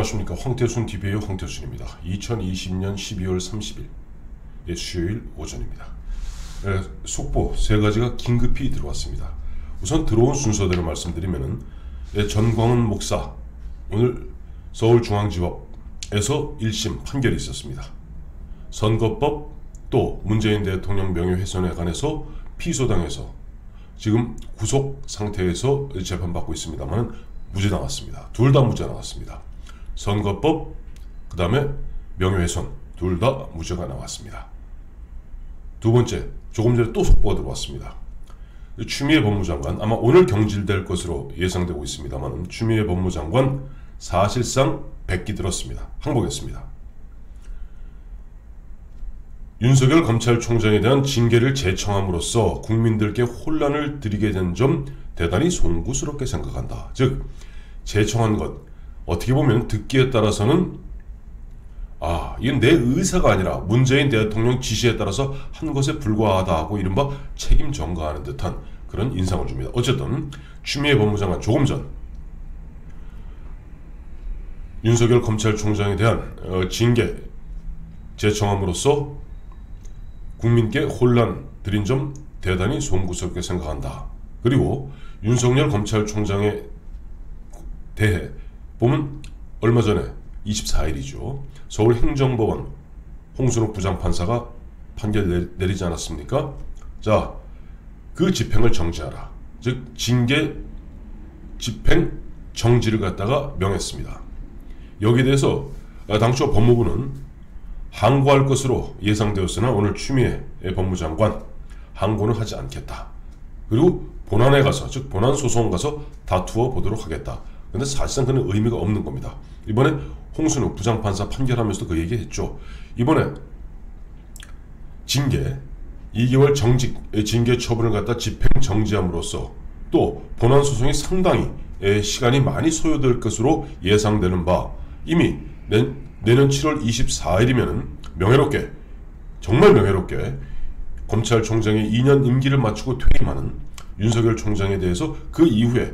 안녕하십니까. 황태순 TV의 황태순입니다. 2020년 12월 30일 수요일 오전입니다. 속보 3가지가 긴급히 들어왔습니다. 우선 들어온 순서대로 말씀드리면은 전광훈 목사 오늘 서울중앙지법에서 1심 판결이 있었습니다. 선거법 또 문재인 대통령 명예훼손에 관해서 피소당해서 지금 구속 상태에서 재판받고 있습니다만 무죄 나왔습니다. 둘 다 무죄 나왔습니다. 선거법 그 다음에 명예훼손 둘 다 무죄가 나왔습니다. 두 번째, 조금 전에 또 속보가 들어왔습니다. 추미애 법무장관 아마 오늘 경질될 것으로 예상되고 있습니다만 추미애 법무장관 사실상 백기 들었습니다. 항복했습니다. 윤석열 검찰총장에 대한 징계를 제청함으로써 국민들께 혼란을 드리게 된 점 대단히 송구스럽게 생각한다. 즉 제청한 것 어떻게 보면 듣기에 따라서는 이건 내 의사가 아니라 문재인 대통령 지시에 따라서 한 것에 불과하다 하고 이른바 책임 전가하는 듯한 그런 인상을 줍니다. 어쨌든 추미애 법무장관 조금 전 윤석열 검찰총장에 대한 징계 제청함으로써 국민께 혼란 드린 점 대단히 송구스럽게 생각한다. 그리고 윤석열 검찰총장에 대해 보면 얼마 전에 24일이죠. 서울행정법원 홍순옥 부장판사가 판결 내리지 않았습니까? 자, 그 집행을 정지하라. 즉 징계 집행 정지를 갖다가 명했습니다. 여기에 대해서 당초 법무부는 항고할 것으로 예상되었으나 오늘 추미애 법무장관 항고는 하지 않겠다. 그리고 본안에 가서 즉 본안 소송 가서 다투어 보도록 하겠다. 근데 사실상 그는 의미가 없는 겁니다. 이번에 홍순욱 부장판사 판결하면서도 그 얘기했죠. 이번에 징계 2개월 정직 징계 처분을 갖다 집행 정지함으로써 또 본안 소송이 상당히 시간이 많이 소요될 것으로 예상되는 바 이미 내년 7월 24일이면 명예롭게 정말 명예롭게 검찰총장의 2년 임기를 마치고 퇴임하는 윤석열 총장에 대해서 그 이후에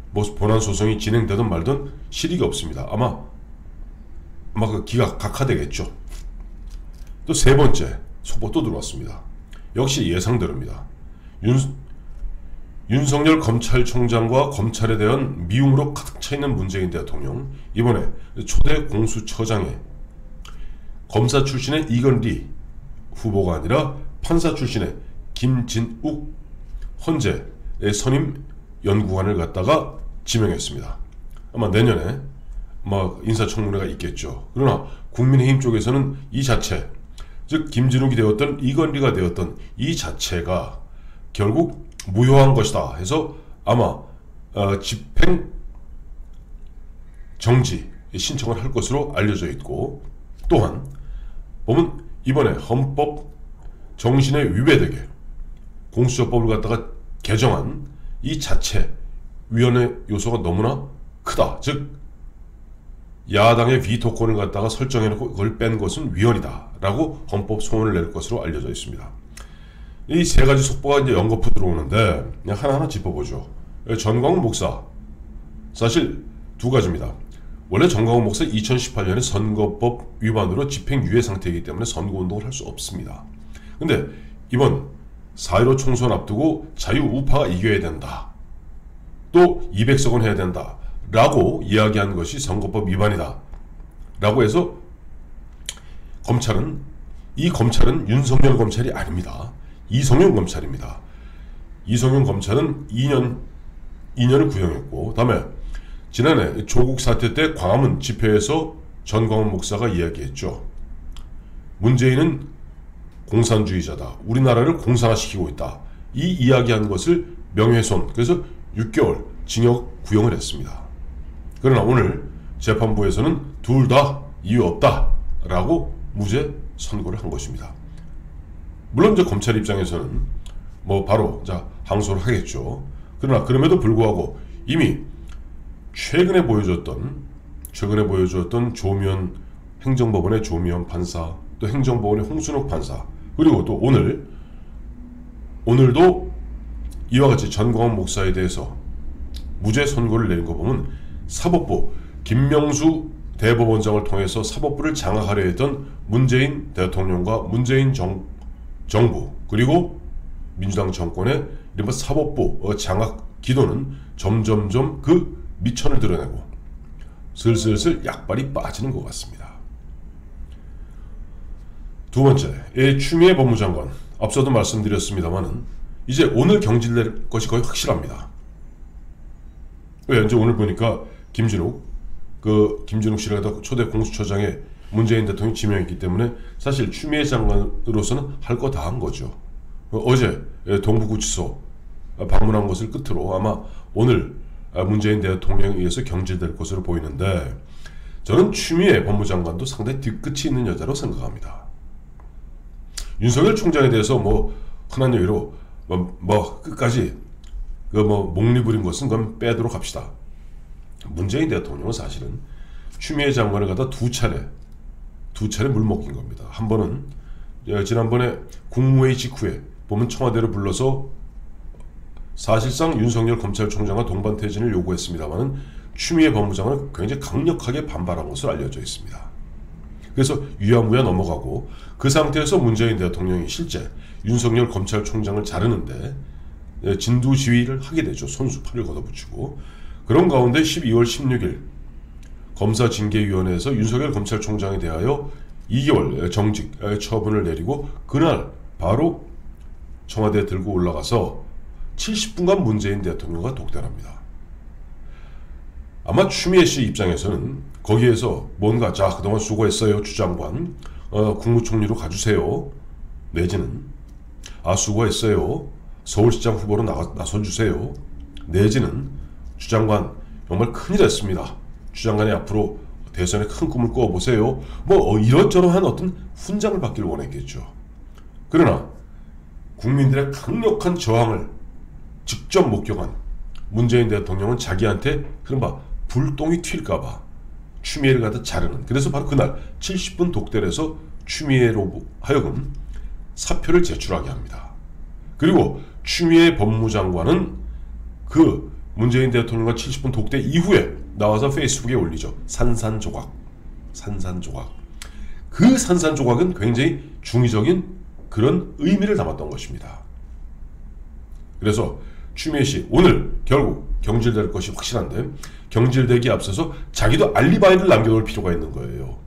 뭐 본안 소송이 진행되든 말든 실익이 없습니다. 아마 그 기각 각하되겠죠. 또 세 번째 속보 또 들어왔습니다. 역시 예상대로입니다. 윤석열 검찰총장과 검찰에 대한 미움으로 가득 차 있는 문재인 대통령 이번에 초대 공수처장에 검사 출신의 이건리 후보가 아니라 판사 출신의 김진욱 헌재 선임 연구관을 갖다가 지명했습니다. 아마 내년에 인사청문회가 있겠죠. 그러나 국민의힘 쪽에서는 이 자체 즉 김진욱이 되었던 이건리가 되었던 이 자체가 결국 무효한 것이다 해서 아마 집행 정지 신청을 할 것으로 알려져 있고 또한 보면 이번에 헌법 정신에 위배되게 공수처법을 갖다가 개정한 이 자체 위헌의 요소가 너무나 크다. 즉 야당의 비토권을 갖다가 설정해놓고 그걸 뺀 것은 위헌이다 라고 헌법 소원을 낼 것으로 알려져 있습니다. 이 세 가지 속보가 이제 연거푸 들어오는데 그냥 하나하나 짚어보죠. 전광훈 목사 사실 두 가지입니다. 원래 전광훈 목사 2018년에 선거법 위반으로 집행유예 상태이기 때문에 선거운동을 할 수 없습니다. 근데 이번 4.15 총선 앞두고 자유우파가 이겨야 된다. 또 200석 원 해야 된다. 라고 이야기한 것이 선거법 위반이다. 라고 해서 이 검찰은 윤석열 검찰이 아닙니다. 이성윤 검찰입니다. 이성윤 검찰은 2년을 구형했고 다음에 지난해 조국 사태 때 광화문 집회에서 전광훈 목사가 이야기했죠. 문재인은 공산주의자다. 우리나라를 공산화시키고 있다. 이 이야기한 것을 명예훼손 그래서 6개월 징역 구형을 했습니다. 그러나 오늘 재판부에서는 둘 다 이유 없다 라고 무죄 선고를 한 것입니다. 물론 이제 검찰 입장에서는 바로 항소를 하겠죠. 그러나 그럼에도 불구하고 이미 최근에 보여줬던 조미연 행정법원의 조미연 판사 또 행정법원의 홍순옥 판사 그리고 또 오늘도 이와 같이 전광훈 목사에 대해서 무죄 선고를 내린 거 보면 사법부 김명수 대법원장을 통해서 사법부를 장악하려 했던 문재인 대통령과 문재인 정부 그리고 민주당 정권의 이른바 사법부 장악 기도는 점점점 그 미천을 드러내고 슬슬슬 약발이 빠지는 것 같습니다. 두 번째, 추미애 법무장관. 앞서도 말씀드렸습니다만은 이제 오늘 경질될 것이 거의 확실합니다. 왜? 이제 오늘 보니까 김진욱 씨를 갖다 초대 공수처장에 문재인 대통령이 지명했기 때문에 사실 추미애 장관으로서는 할 거 다 한 거죠. 어제 동부구치소 방문한 것을 끝으로 아마 오늘 문재인 대통령에 의해서 경질될 것으로 보이는데, 저는 추미애 법무장관도 상당히 뒤끝이 있는 여자로 생각합니다. 윤석열 총장에 대해서 흔한 얘기로 끝까지 목리 부린 것은 그건 빼도록 합시다. 문재인 대통령은 사실은 추미애 장관을 갖다 두 차례 물먹인 겁니다. 한 번은 지난번에 국무회의 직후에 보면 청와대로 불러서 사실상 윤석열 검찰총장과 동반퇴진을 요구했습니다만 추미애 법무장관은 굉장히 강력하게 반발한 것으로 알려져 있습니다. 그래서 유야무야 넘어가고, 그 상태에서 문재인 대통령이 실제 윤석열 검찰총장을 자르는데 진두지휘를 하게 되죠. 손수팔을 걷어붙이고. 그런 가운데 12월 16일 검사징계위원회에서 윤석열 검찰총장에 대하여 2개월 정직 처분을 내리고, 그날 바로 청와대에 들고 올라가서 70분간 문재인 대통령과 독대합니다. 아마 추미애 씨 입장에서는 거기에서 뭔가 그동안 수고했어요 주 장관, 국무총리로 가주세요, 내지는 수고했어요 서울시장 후보로 나서주세요, 내지는 주 장관 정말 큰일 했습니다, 주 장관이 앞으로 대선에 큰 꿈을 꾸어보세요, 이런저런 어떤 훈장을 받기를 원했겠죠. 그러나 국민들의 강력한 저항을 직접 목격한 문재인 대통령은 자기한테 그런바 불똥이 튈까봐 추미애를 갖다 자르는, 그래서 바로 그날 70분 독대를 해서 추미애로 하여금 사표를 제출하게 합니다. 그리고 추미애 법무장관은 그 문재인 대통령과 70분 독대 이후에 나와서 페이스북에 올리죠. 산산조각. 그 산산조각은 굉장히 중의적인 그런 의미를 담았던 것입니다. 그래서 추미애 씨 오늘 결국 경질될 것이 확실한데, 경질되기 앞서서 자기도 알리바이를 남겨놓을 필요가 있는 거예요.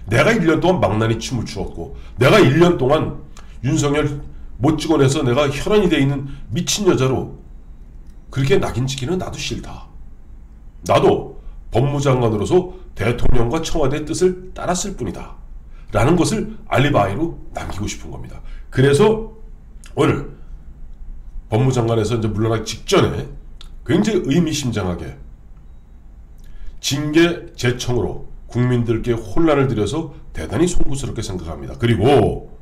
내가 1년 동안 망나니 춤을 추었고, 내가 1년 동안 윤석열 못 찍어내서 내가 혈안이 돼 있는 미친 여자로 그렇게 낙인 찍기는 나도 싫다. 나도 법무장관으로서 대통령과 청와대의 뜻을 따랐을 뿐이다 라는 것을 알리바이로 남기고 싶은 겁니다. 그래서 오늘 법무장관에서 이제 물러나기 직전에 굉장히 의미심장하게 징계 재청으로 국민들께 혼란을 드려서 대단히 송구스럽게 생각합니다. 그리고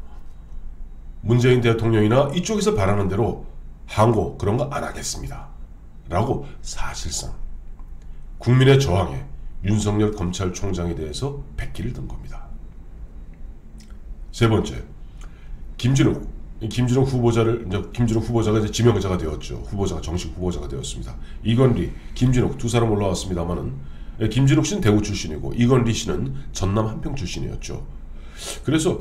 문재인 대통령이나 이쪽에서 바라는 대로 항고 그런 거 안 하겠습니다 라고 사실상 국민의 저항에 윤석열 검찰총장에 대해서 백기를 든 겁니다. 세 번째, 김진욱 후보자가 이제 지명자가 되었죠. 정식 후보자가 되었습니다. 이건리, 김진욱 두 사람 올라왔습니다만은, 김진욱 씨는 대구 출신이고 이건리 씨는 전남 한평 출신이었죠. 그래서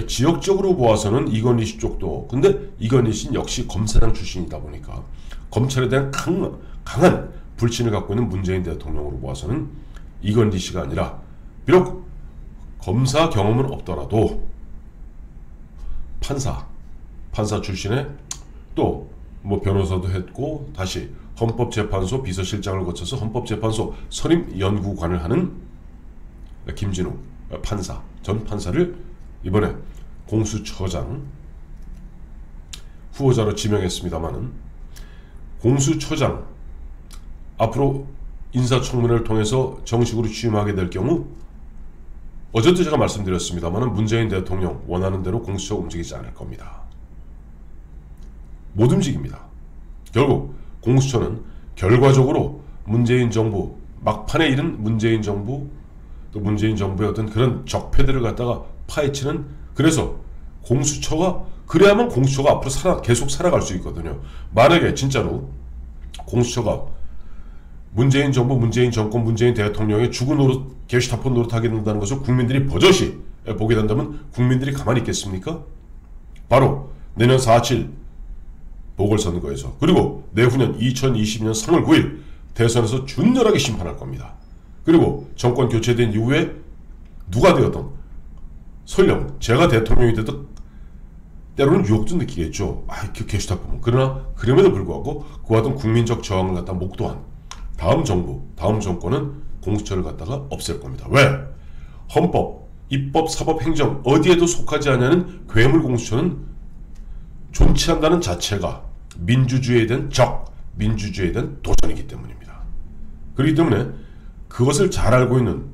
지역적으로 보아서는 이건리 씨 쪽도, 근데 이건리 씨는 역시 검사장 출신이다 보니까 검찰에 대한 강한 불신을 갖고 있는 문재인 대통령으로 보아서는 이건리 씨가 아니라, 비록 검사 경험은 없더라도 판사 출신의 또 변호사도 했고 다시 헌법재판소 비서실장을 거쳐서 헌법재판소 선임연구관을 하는 김진욱 전 판사를 이번에 공수처장 후보자로 지명했습니다마는, 공수처장 앞으로 인사청문회를 통해서 정식으로 취임하게 될 경우, 어제도 제가 말씀드렸습니다만 문재인 대통령 원하는 대로 공수처가 움직이지 않을 겁니다. 못 움직입니다. 결국 공수처는 결과적으로 문재인 정부, 막판에 이른 문재인 정부, 또 문재인 정부의 어떤 그런 적폐들을 갖다가 파헤치는, 그래서 그래야만 공수처가 앞으로 계속 살아갈 수 있거든요. 만약에 진짜로 공수처가 문재인 정부, 문재인 정권, 문재인 대통령의 죽은 노릇, 게슈타포 노릇하게 된다는 것을 국민들이 버젓이 보게 된다면 국민들이 가만히 있겠습니까? 바로 내년 4.7 보궐선거에서, 그리고 내후년 2022년 3월 9일 대선에서 준열하게 심판할 겁니다. 그리고 정권 교체된 이후에 누가 되었던, 설령 제가 대통령이 되든 때로는 유혹도 느끼겠죠. 게슈타포. 그러나 그럼에도 불구하고 그와 같은 국민적 저항을 갖다 목도한 다음 정부, 다음 정권은 공수처를 갖다가 없앨 겁니다. 왜? 헌법, 입법, 사법, 행정 어디에도 속하지 않는 괴물 공수처는 존치한다는 자체가 민주주의에 대한 적, 민주주의에 대한 도전이기 때문입니다. 그렇기 때문에 그것을 잘 알고 있는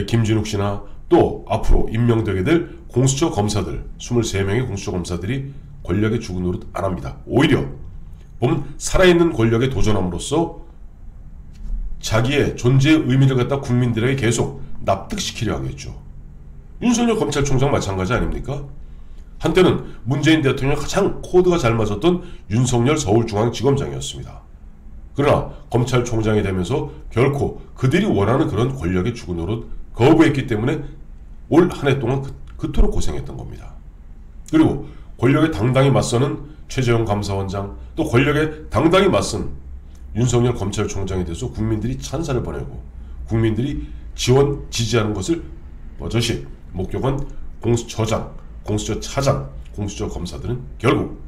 김진욱 씨나 또 앞으로 임명되게 될 공수처 검사들, 23명의 공수처 검사들이 권력의 죽은 노릇 안 합니다. 오히려 보면 살아있는 권력에 도전함으로써 자기의 존재의 의미를 갖다 국민들에게 계속 납득시키려 하겠죠. 윤석열 검찰총장 마찬가지 아닙니까? 한때는 문재인 대통령 가장 코드가 잘 맞았던 윤석열 서울중앙지검장이었습니다. 그러나 검찰총장이 되면서 결코 그들이 원하는 그런 권력의 죽은 노릇 거부했기 때문에 올 한 해 동안 그토록 고생했던 겁니다. 그리고 권력에 당당히 맞서는 최재형 감사원장, 또 권력에 당당히 맞선 윤석열 검찰총장에 대해서 국민들이 찬사를 보내고 국민들이 지원, 지지하는 것을 버젓이 목격한 공수처장, 공수처 차장, 공수처 검사들은 결국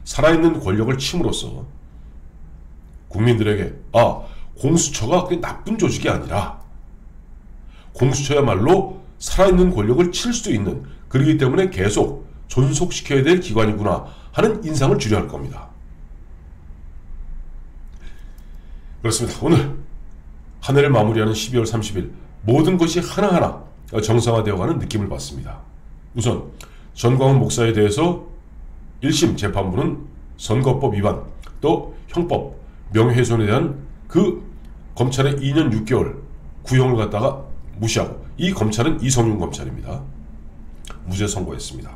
살아있는 권력을 침으로써 국민들에게 공수처가 그냥 나쁜 조직이 아니라 공수처야말로 살아있는 권력을 칠 수 있는, 그렇기 때문에 계속 존속시켜야 될 기관이구나 하는 인상을 주려 할 겁니다. 그렇습니다. 오늘 한 해를 마무리하는 12월 30일 모든 것이 하나하나 정상화되어가는 느낌을 받습니다. 우선 전광훈 목사에 대해서 1심 재판부는 선거법 위반, 또 형법, 명예훼손에 대한 그 검찰의 2년 6개월 구형을 갖다가 무시하고, 이 검찰은 이성윤 검찰입니다. 무죄 선고했습니다.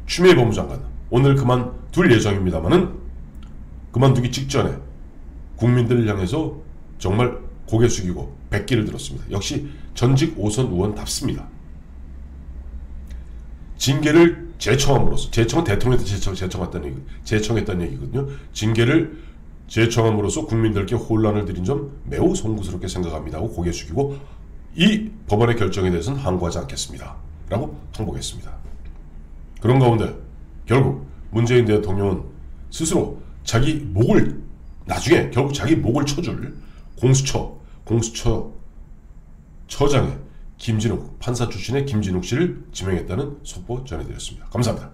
추미애 법무장관 오늘 그만둘 예정입니다마는 그만두기 직전에 국민들을 향해서 정말 고개 숙이고 백기를 들었습니다. 역시 전직 5선 의원답습니다. 징계를 제청함으로써, 제청은 대통령한테 제청했다는 얘기거든요. 징계를 제청함으로써 국민들께 혼란을 드린 점 매우 송구스럽게 생각합니다 하고 고개 숙이고, 이 법원의 결정에 대해서는 항거하지 않겠습니다 라고 통보했습니다. 그런 가운데 결국 문재인 대통령은 스스로 자기 목을, 나중에 결국 자기 목을 쳐줄 공수처처장에 김진욱, 판사 출신의 김진욱 씨를 지명했다는 속보 전해드렸습니다. 감사합니다.